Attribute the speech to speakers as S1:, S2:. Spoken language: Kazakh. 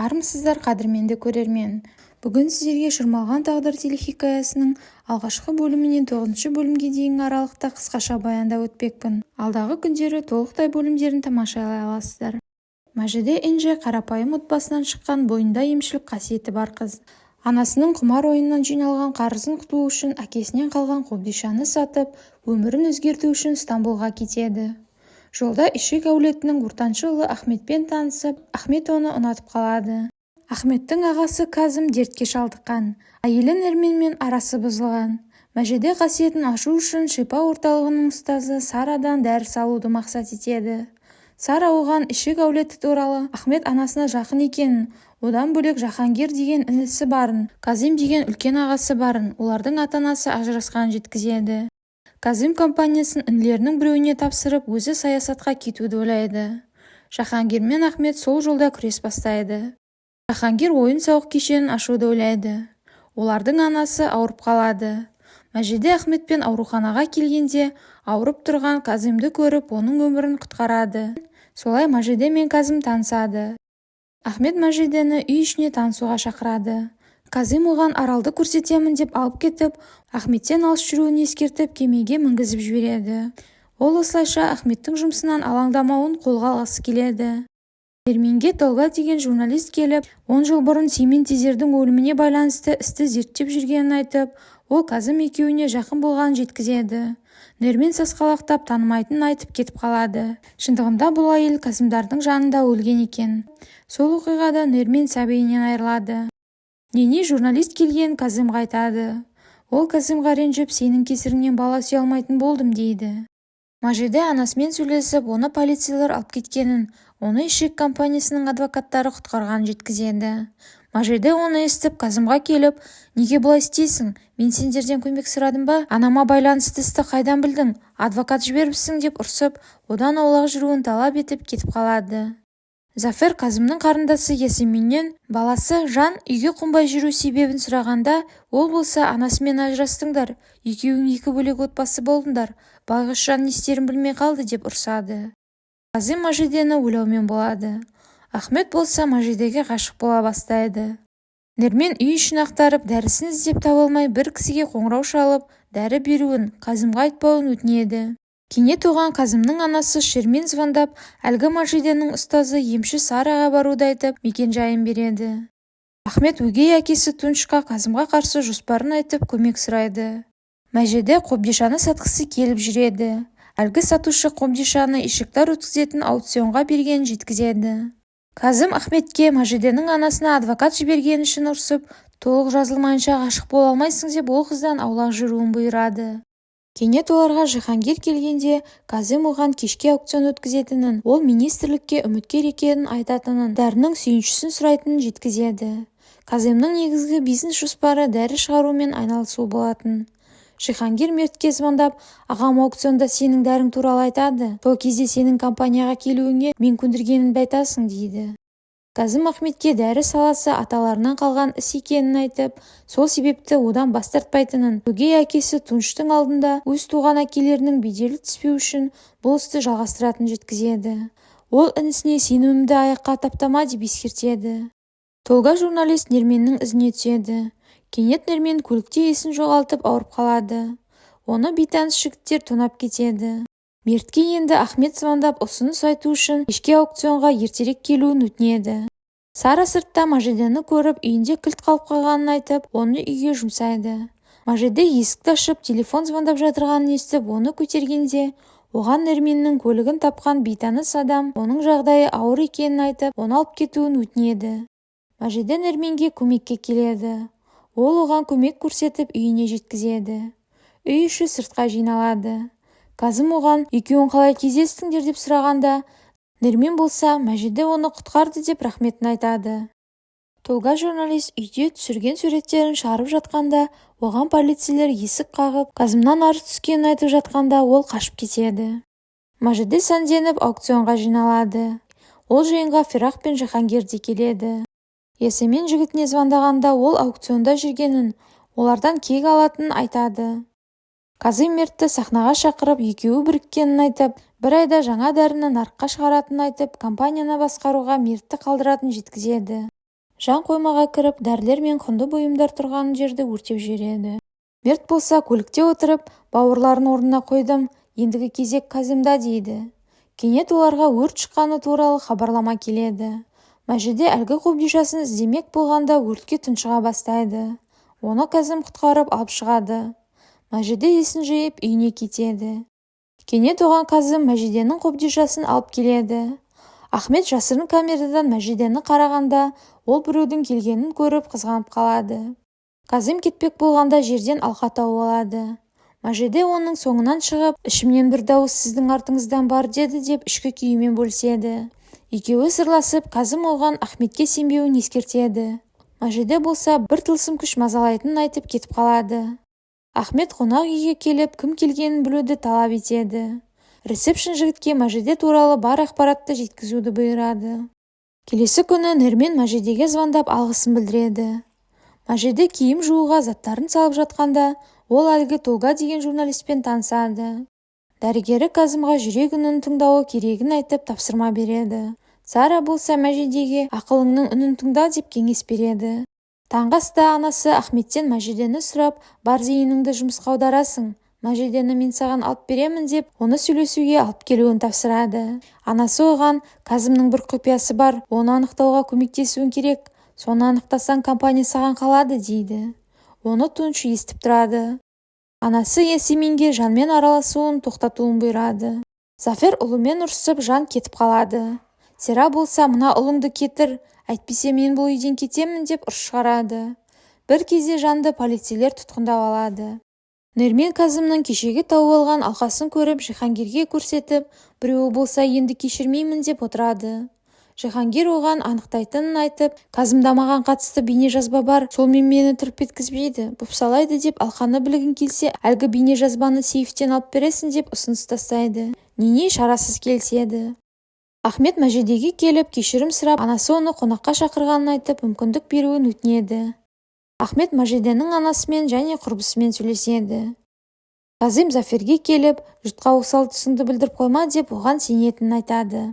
S1: Армысыздар қадірменді көрермен. Бүгін сіздерге Шырмалған тағдыр телехикаясының алғашқы бөлімінен 9-шы бөлімге дейінгі аралықта қысқаша баяндап өтпекпін. Алдағы күндері толықтай бөлімдерін тамашалай аласыздар. Мәжиде Энджи қарапайым отбасынан шыққан, бойында емшілік қасиеті бар қыз. Анасының құмар ойыннан жиналған қарызын құтылу үшін әкесінен қалған қобдишаны сатып, өмірін өзгерту үшін Стамбулға кетеді. Жолда Ишик әулетінің ортаншы ұлы Ахметпен танысып, Ахмет оны ұнатып қалады. Ахметтің ағасы Казым дертке шалдыққан, әйелі Нерменмен арасы бұзылған. Мәжиде қасиетін ашу үшін шипа орталығының ұстазы Сарадан дәріс алуды мақсат етеді. Сара оған Ишик әулеті туралы, Ахмет анасына жақын екенін, одан бөлек Жахангир деген інісі барын, Казим деген үлкен ағасы барын, олардың ата-анасы ажырасқанын жеткізеді. Казим компаниясын інілерінің біреуіне тапсырып, өзі саясатқа кетуді ойлайды. Жахангир мен Ахмет сол жолда күрес бастайды. Жахангир ойын-сауық кешенін ашуды ойлайды. Олардың анасы ауырып қалады. Мәжиде Ахметпен ауруханаға келгенде, ауырып тұрған Казимді көріп, оның өмірін құтқарады. Солай Мәжиде мен Казим танысады. Ахмет Мәжидені үй ішіне танысуға шақырады. Казим оған аралды көрсетемін деп алып кетіп, Ахметтен алыс жүруін ескертіп, кемеге мінгізіп жібереді. Ол осылайша Ахметтің жұмысынан алаңдамауын қолға алғысы келеді. Нерменге Толга деген журналист келіп, 10 жыл бұрын Семен Тезердің өліміне байланысты істі зерттеп жүргенін айтып, ол Казим екеуіне жақын болғанын жеткізеді. Нермен сасқалақтап танымайтынын айтып кетіп қалады. Шындығында бұл әйел Казимдардың жанында өлген екен. Сол оқиғада Нермен сәбиінен айырылады. Нене журналист келген Казимға айтады. Ол Казимға ренжіп, сенің кесіріңнен бала сүйе алмайтын болдым дейді. Мәжиде анасымен сөйлесіп, оны полициялар алып кеткенін, оны Ишик компаниясының адвокаттары құтқарғанын жеткізеді. Мәжиде оны естіп, Казимға келіп, неге бұлай істейсің? Мен сендерден көмек сұрадым ба? Анама байланысты істі қайдан білдің? Адвокат жіберіпсің деп ұрсып, одан аулақ жүруін талап етіп кетіп қалады. Зафер Казимнің қарындасы Ясеменнен баласы Жан үйге қонбай жүру себебін сұрағанда, ол болса анасымен ажырастыңдар, екеуің екі бөлек отбасы болдыңдар, байғұс Жан не істерін білмей қалды деп ұрсады. Казим Мәжидені ойлаумен болады. Ахмет болса Мәжидеге ғашық бола бастайды. Нермен үй ішін ақтарып, дәрісін іздеп таба алмай бір кісіге қоңырау шалып, дәрі беруін, Казимға айтпауын өтінеді. Кенет оған Казимнің анасы Шермен звондап, әлгі Мәжиденің ұстазы емші Сараға баруды айтып, мекен-жайын береді. Ахмет өгей әкесі Тунчқа Казимға қарсы жоспарын айтып, көмек сұрайды. Мәжиде қобдишаны сатқысы келіп жүреді. Әлгі сатушы қобдишаны Ишиктар өткізетін аукционға бергенін жеткізеді. Казим Ахметке Мәжиденің анасына адвокат жіберген үшін ұрсып, толық жазылмайынша ғашық бола алмайсың деп ол қыздан аулақ жүруін бұйырады. Кенет оларға Жахангир келгенде, Казим оған кешке аукцион өткізетінін, ол министрлікке үміткер екенін айтатынын, дәрінің сүйіншісін сұрайтынын жеткізеді. Казимнің негізгі бизнес жоспары дәрі шығарумен айналысу болатын. Жахангир Мертке звондап, ағам аукционда сенің дәрің туралы айтады. Сол кезде сенің компанияға келуіңе мен көндіргенімді айтасың дейді. Казим Ахметке дәрі саласы аталарынан қалған іс екенін айтып, сол себепті одан бас тартпайтынын, өгей әкесі Тунчтың алдында өз туған әкелерінің беделі түспеу үшін бұл істі жалғастыратын жеткізеді. Ол інісіне сенімімді аяққа таптама деп ескертеді. Толга журналист Нерменнің ізіне түседі. Кенет Нермен көлікте есін жоғалтып ауырып қалады. Оны бейтаныс жігіттер тонап кетеді. Мертке енді Ахмет звондап ұсыныс айту үшін кешке аукционға ертерек келуін өтінеді. Сара сыртта Мәжидені көріп, үйінде кілт қалып қалғанын айтып, оны үйге жұмсайды. Мәжиде есікті ашып, телефон звондап жатырғанын естіп, оны көтергенде, оған Нерменнің көлігін тапқан бейтаныс адам оның жағдайы ауыр екенін айтып, оны алып кетуін өтінеді. Мәжиде Нерменге көмекке келеді. Ол оған көмек көрсетіп, үйіне жеткізеді. Үй іші сыртқа жиналады. Казим оған, екеуің қалай кездестіңдер деп сұрағанда, Нермен болса, Мәжиде оны құтқарды деп рахметін айтады. Толга журналист үйде түсірген суреттерін шығарып жатқанда, оған полицейлер есік қағып, Казимнан арыз түскенін айтып жатқанда, ол қашып кетеді. Мәжиде сәнденіп аукционға жиналады. Ол жиынға Фирақ пен Жахангир де келеді. Ясемен жігітіне звондағанда, ол аукционда жүргенін, олардан кек алатынын айтады. Казим Мертті сахнаға шақырып, екеуі біріккенін айтып, бір айда жаңа дәріні нарыққа шығаратынын айтып, компанияны басқаруға Мертті қалдыратын жеткізеді. Жан қоймаға кіріп, дәрілер мен құнды бұйымдар тұрған жерді өртеп жібереді. Мерт болса, көлікте отырып, бауырларын орнына қойдым, ендігі кезек Казимда дейді. Кенет оларға өрт шыққаны туралы хабарлама келеді. Мәжиде әлгі қобдишасын іздемек болғанда өртке тұншыға бастайды. Оны Казим құтқарып алып шығады. Мәжиде есін жиып үйіне кетеді. Кенет оған Казим Мәжиденің қобдишасын алып келеді. Ахмет жасырын камерадан Мәжидені қарағанда, ол біреудің келгенін көріп қызғанып қалады. Казим кетпек болғанда жерден алқа тауып алады. Мәжиде оның соңынан шығып, ішімнен бір дауыс сіздің артыңыздан бар деді деп ішкі күйімен бөліседі. Екеуі сырласып, Казим оған Ахметке сенбеуін ескертеді. Мәжиде болса бір тылсым күш мазалайтынын айтып кетіп қалады. Ахмет қонақ үйге келіп, кім келгенін білуді талап етеді. Ресепшн жігітке Мәжиде туралы бар ақпаратты жеткізуді бұйырады. Келесі күні Нермен Мәжидеге звондап алғысын білдіреді. Мәжиде киім жууға заттарын салып жатқанда, ол әлгі Толга деген журналистпен танысады. Дәрігері Казимға жүрек үнін тыңдауы керегін айтып тапсырма береді. Сара болса Мәжидеге ақылыңның үнін тыңда деп кеңес береді. Таңғы аста анасы Ахметтен Мәжидені сұрап, бар зейініңді жұмысқа аударасың, Мәжидені мен саған алып беремін деп, оны сөйлесуге алып келуін тапсырады. Анасы оған, Казимнің бір құпиясы бар, оны анықтауға көмектесуің керек, соны анықтасаң компания саған қалады дейді. Оны Тунч естіп тұрады. Анасы Ясеминге Жанмен араласуын тоқтатуын бұйырады. Зафер ұлымен ұрсып, Жан кетіп қалады. Сера болса, мына ұлыңды кетір, әйтпесе мен бұл үйден кетемін деп ұрыс шығарады. Бір кезде Жанды полицейлер тұтқындап алады. Нермен Казимнің кешегі тауып алған алқасын көріп, Жихангирге көрсетіп, біреуі болса енді кешірмеймін деп отырады. Жихангир оған анықтайтынын айтып, Казимда маған қатысты бейне жазба бар, солмен мені тырп еткізбейді, бұпсалайды деп алқаны білгің келсе, әлгі бейне жазбаны сейфтен алып бересің деп ұсыныс тастайды. Нене шарасыз келіседі. Ахмет Мәжидеге келіп, кешірім сұрап, анасы оны қонаққа шақырғанын айтып, мүмкіндік беруін өтінеді. Ахмет Мәжиденің анасымен және құрбысымен сөйлеседі. Казим Заферге келіп, жұртқа осал тұсыңды білдіріп қойма деп оған сенетінін айтады.